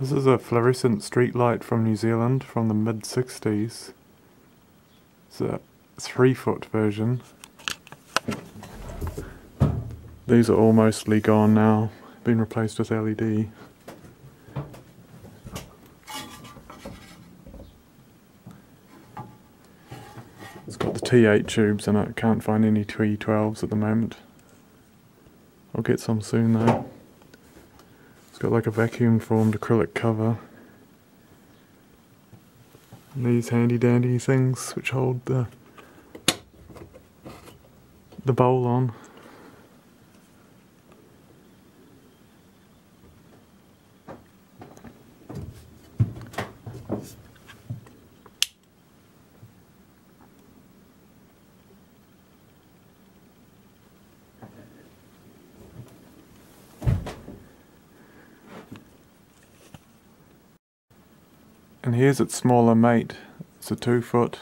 This is a fluorescent street light from New Zealand from the mid-60s. It's a 3-foot version. These are all mostly gone now, been replaced with LED. It's got the T8 tubes and I can't find any T12s at the moment. I'll get some soon though. It's got like a vacuum formed acrylic cover. And these handy dandy things which hold the bowl on. And here's its smaller mate. It's a 2-foot.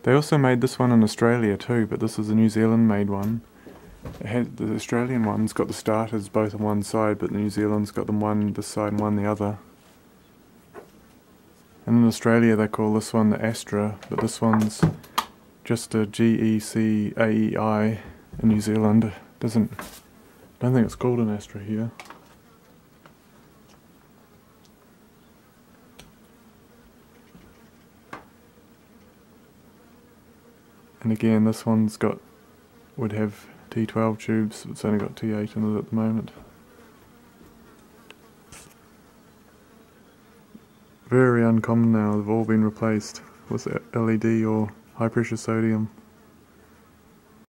They also made this one in Australia too, but this is a New Zealand made one. The Australian one's got the starters both on one side, but the New Zealand's got them one this side and one the other. And in Australia they call this one the Astra, but this one's just a GECAEI in New Zealand. I don't think it's called an Astra here. And again, this one's would have T12 tubes, it's only got T8 in it at the moment. Very uncommon now, they've all been replaced with LED or high pressure sodium.